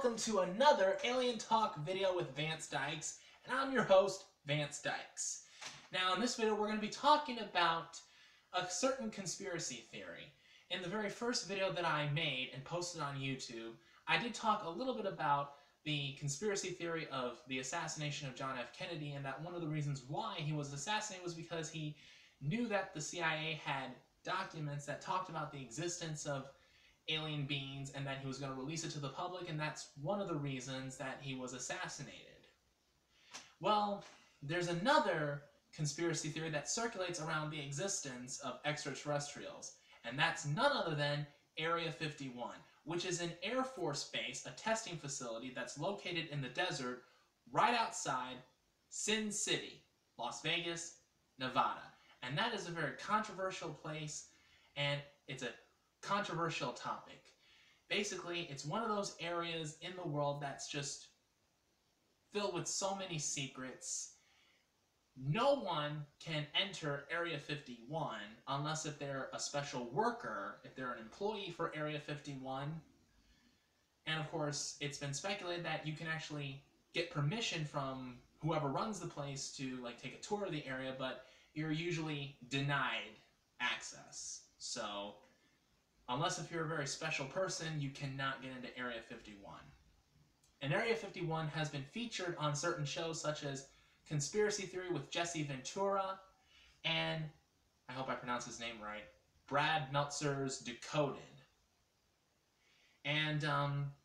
welcome to another Alien Talk video with Vance Dykes, and I'm your host, Vance Dykes. Now, in this video, we're going to be talking about a certain conspiracy theory. In the very first video that I made and posted on YouTube, I did talk a little bit about the conspiracy theory of the assassination of John F. Kennedy, and that one of the reasons why he was assassinated was because he knew that the CIA had documents that talked about the existence of alien beings and that he was going to release it to the public, and that's one of the reasons that he was assassinated. Well, there's another conspiracy theory that circulates around the existence of extraterrestrials, and that's none other than Area 51, which is an Air Force base, a testing facility that's located in the desert right outside Sin City, Las Vegas, Nevada. And that is a very controversial place, and it's a controversial topic. Basically, it's one of those areas in the world that's just filled with so many secrets. No one can enter Area 51 unless if they're a special worker, if they're an employee for Area 51. And of course, it's been speculated that you can actually get permission from whoever runs the place to take a tour of the area, but you're usually denied access. So unless if you're a very special person, you cannot get into Area 51. And Area 51 has been featured on certain shows such as Conspiracy Theory with Jesse Ventura, and, I hope I pronounce his name right, Brad Meltzer's Decoded. And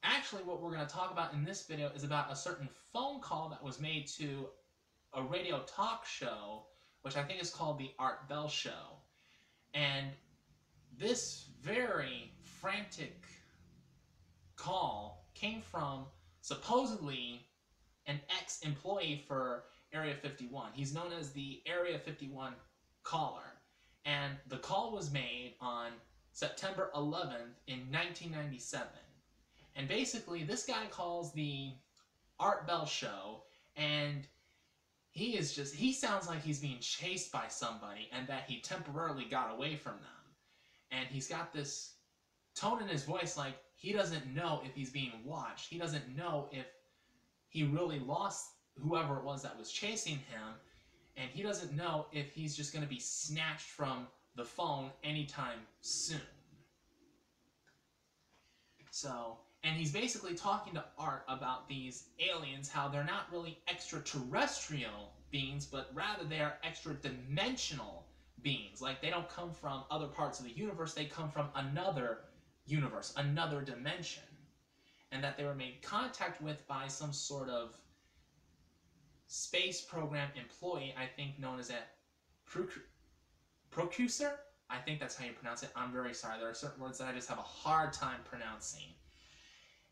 actually what we're going to talk about in this video is about a certain phone call that was made to a radio talk show, which I think is called the Art Bell Show. And this very frantic call came from supposedly an ex-employee for Area 51. He's known as the Area 51 caller. And the call was made on September 11th in 1997. And basically, this guy calls the Art Bell Show, and he sounds like he's being chased by somebody and that he temporarily got away from them. And he's got this tone in his voice like he doesn't know if he's being watched. He doesn't know if he really lost whoever it was that was chasing him. And he doesn't know if he's just going to be snatched from the phone anytime soon. So, and he's basically talking to Art about these aliens, how they're not really extraterrestrial beings, but rather they are extra-dimensional beings. Like, they don't come from other parts of the universe, they come from another universe, another dimension. And that they were made contact with by some sort of space program employee, I think known as a Procuser? I think that's how you pronounce it. I'm very sorry. There are certain words that I just have a hard time pronouncing.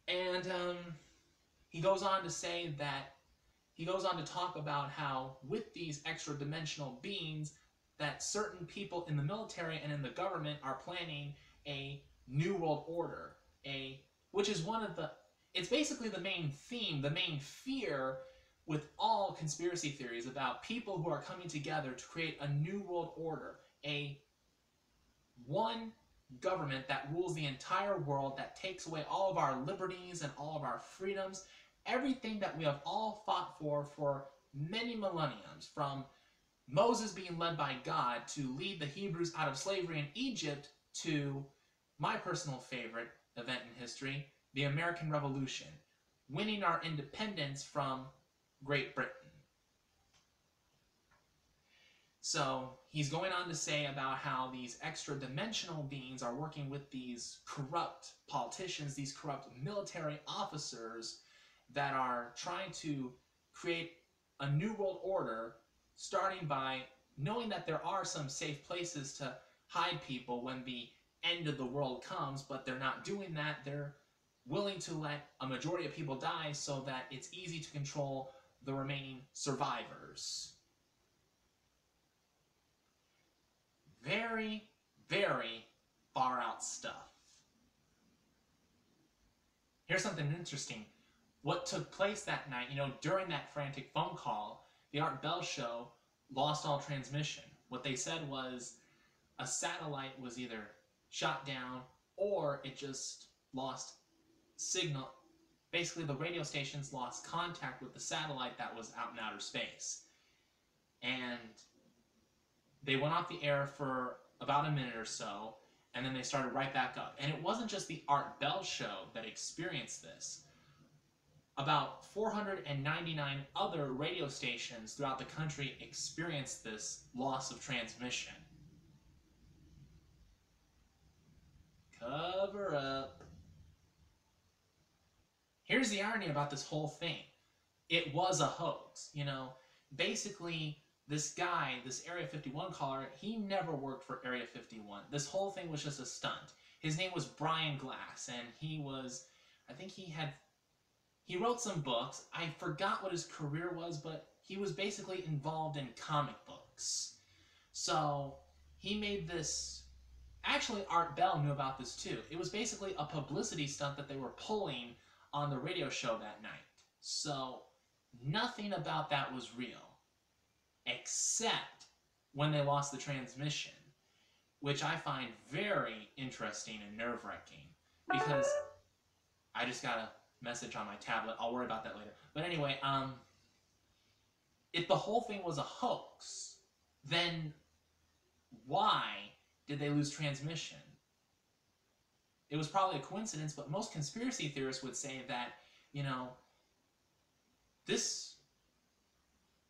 And he goes on to say that, he goes on to talk about how with these extra-dimensional beings, that certain people in the military and in the government are planning a New World Order, which is one of the, it's basically the main theme, the main fear with all conspiracy theories about people who are coming together to create a New World Order, one government that rules the entire world, that takes away all of our liberties and all of our freedoms, everything that we have all fought for many millenniums, from Moses being led by God to lead the Hebrews out of slavery in Egypt to my personal favorite event in history, the American Revolution, winning our independence from Great Britain. So he's going on to say about how these extra-dimensional beings are working with these corrupt politicians, these corrupt military officers that are trying to create a new world order, starting by knowing that there are some safe places to hide people when the end of the world comes, but they're not doing that. They're willing to let a majority of people die so that it's easy to control the remaining survivors. Very, very far out stuff. Here's something interesting. What took place that night, during that frantic phone call, the Art Bell Show lost all transmission. What they said was a satellite was either shot down or it just lost signal basically the radio stations lost contact with the satellite that was out in outer space. And they went off the air for about a minute or so, and then they started right back up. And it wasn't just the Art Bell show that experienced this. About 499 other radio stations throughout the country experienced this loss of transmission. Cover up. Here's the irony about this whole thing. It was a hoax, you know. Basically, this guy, this Area 51 caller, he never worked for Area 51. This whole thing was just a stunt. His name was Brian Glass, and he was, I think he wrote some books. I forgot what his career was, but he was basically involved in comic books. So he made this. Actually, Art Bell knew about this too. It was basically a publicity stunt that they were pulling on the radio show that night. So nothing about that was real, except when they lost the transmission, which I find very interesting and nerve-wracking, because I just got a message on my tablet. I'll worry about that later. But anyway, if the whole thing was a hoax, then why did they lose transmission? It was probably a coincidence, but most conspiracy theorists would say that, you know, this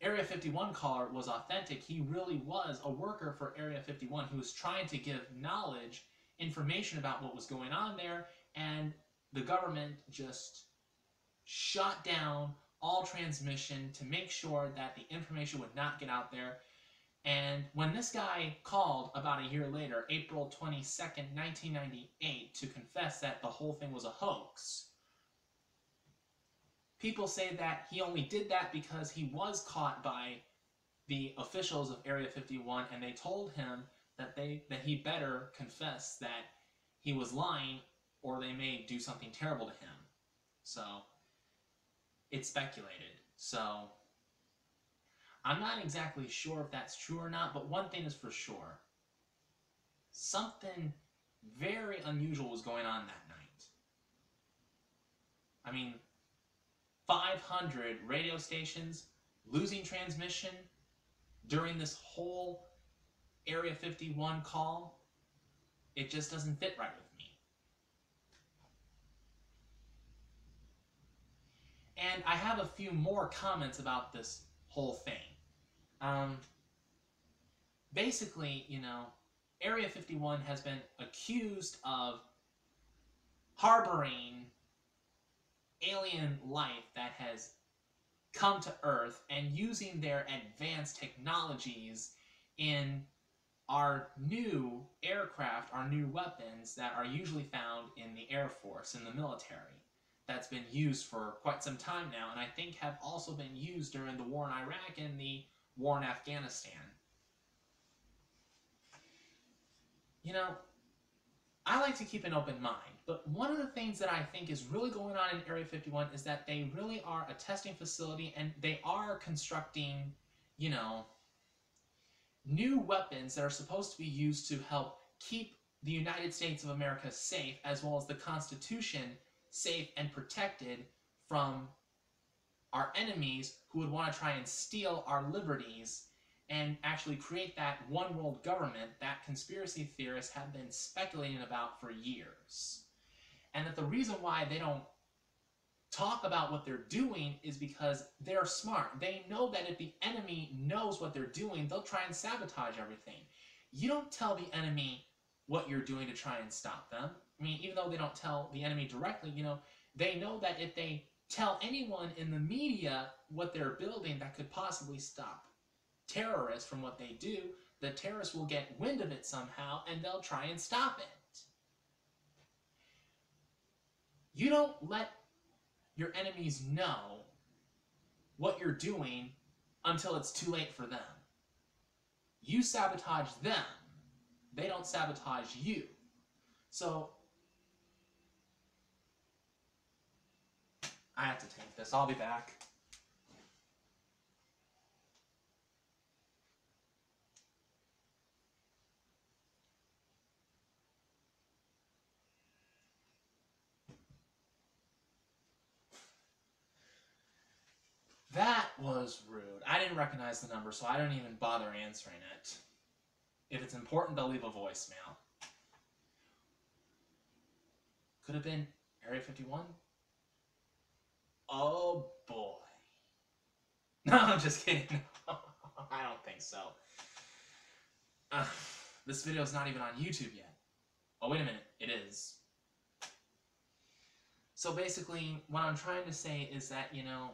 Area 51 caller was authentic. He really was a worker for Area 51 who was trying to give knowledge, information about what was going on there, and the government just shut down all transmission to make sure that the information would not get out there. And when this guy called about a year later, April 22nd, 1998, to confess that the whole thing was a hoax, people say that he only did that because he was caught by the officials of Area 51, and they told him that he better confess that he was lying or they may do something terrible to him. So it's speculated. So I'm not exactly sure if that's true or not, but one thing is for sure. Something very unusual was going on that night. I mean, 500 radio stations losing transmission during this whole Area 51 call. It just doesn't fit right with me. And I have a few more comments about this whole thing. Basically, you know, Area 51 has been accused of harboring alien life that has come to Earth and using their advanced technologies in our new aircraft, our new weapons that are usually found in the Air Force, in the military. That's been used for quite some time now, and I think have also been used during the war in Iraq and the war in Afghanistan. You know, I like to keep an open mind, but one of the things that I think is really going on in Area 51 is that they really are a testing facility, and they are constructing, you know, new weapons that are supposed to be used to help keep the United States of America safe, as well as the Constitution safe and protected from our enemies who would want to try and steal our liberties and actually create that one world government that conspiracy theorists have been speculating about for years. And that the reason why they don't talk about what they're doing is because they're smart. They know that if the enemy knows what they're doing, they'll try and sabotage everything. You don't tell the enemy what you're doing to try and stop them. I mean, even though they don't tell the enemy directly, you know, they know that if they tell anyone in the media what they're building that could possibly stop terrorists from what they do, the terrorists will get wind of it somehow and they'll try and stop it. You don't let your enemies know what you're doing until it's too late for them. You sabotage them. They don't sabotage you. So I have to take this. I'll be back. That was rude. I didn't recognize the number, so I don't even bother answering it. If it's important, they'll leave a voicemail. Could have been Area 51? Oh boy. No, I'm just kidding. I don't think so. This video is not even on YouTube yet. Oh, wait a minute. It is. So basically, what I'm trying to say is that, you know,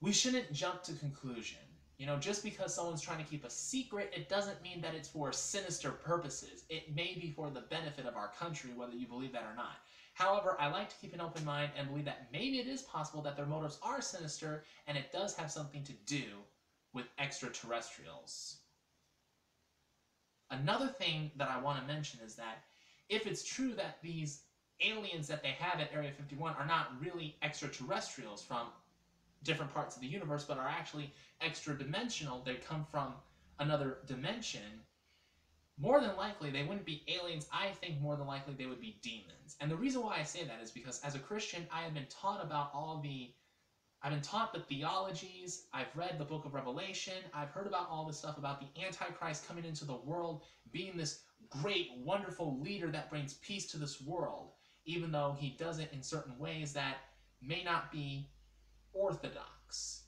we shouldn't jump to conclusion. You know, just because someone's trying to keep a secret, it doesn't mean that it's for sinister purposes. It may be for the benefit of our country, whether you believe that or not. However, I like to keep an open mind and believe that maybe it is possible that their motives are sinister, and it does have something to do with extraterrestrials. Another thing that I want to mention is that if it's true that these aliens that they have at Area 51 are not really extraterrestrials from different parts of the universe, but are actually extra-dimensional, they come from another dimension, more than likely they wouldn't be aliens. I think more than likely they would be demons. And the reason why I say that is because as a Christian, I have been taught about I've been taught the theologies, I've read the book of Revelation, I've heard about all this stuff about the Antichrist coming into the world, being this great, wonderful leader that brings peace to this world, even though he does it in certain ways that may not be orthodox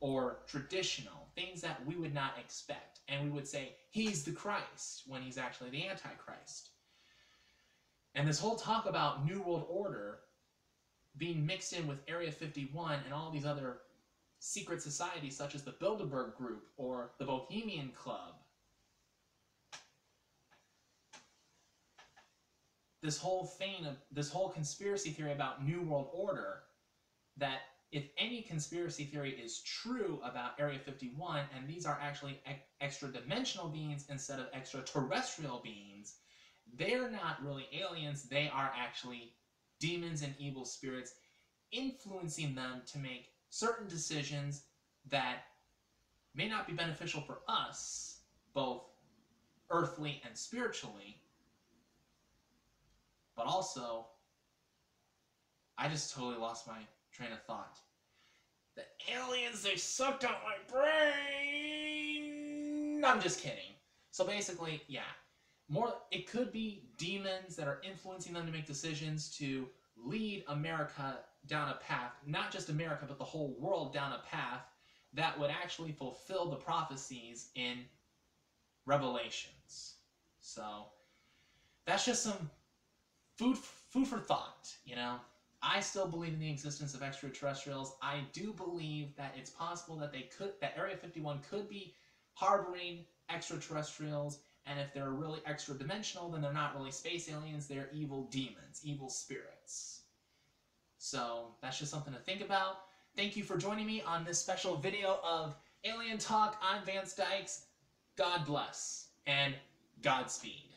or traditional, things that we would not expect. And we would say, he's the Christ, when he's actually the Antichrist. And this whole talk about New World Order being mixed in with Area 51 and all these other secret societies such as the Bilderberg Group or the Bohemian Club. This whole conspiracy theory about New World Order, that if any conspiracy theory is true about Area 51, and these are actually extra-dimensional beings instead of extraterrestrial beings, they're not really aliens, they are actually demons and evil spirits influencing them to make certain decisions that may not be beneficial for us, both earthly and spiritually, but also, I just totally lost my train of thought. The aliens, they sucked out my brain! I'm just kidding. So basically, yeah. It could be demons that are influencing them to make decisions to lead America down a path, not just America, but the whole world down a path that would actually fulfill the prophecies in Revelations. So, that's just some food for thought, you know? I still believe in the existence of extraterrestrials. I do believe that it's possible that that Area 51 could be harboring extraterrestrials, and if they're really extra-dimensional, then they're not really space aliens, they're evil demons, evil spirits. So, that's just something to think about. Thank you for joining me on this special video of Alien Talk. I'm Vance Dykes. God bless, and Godspeed.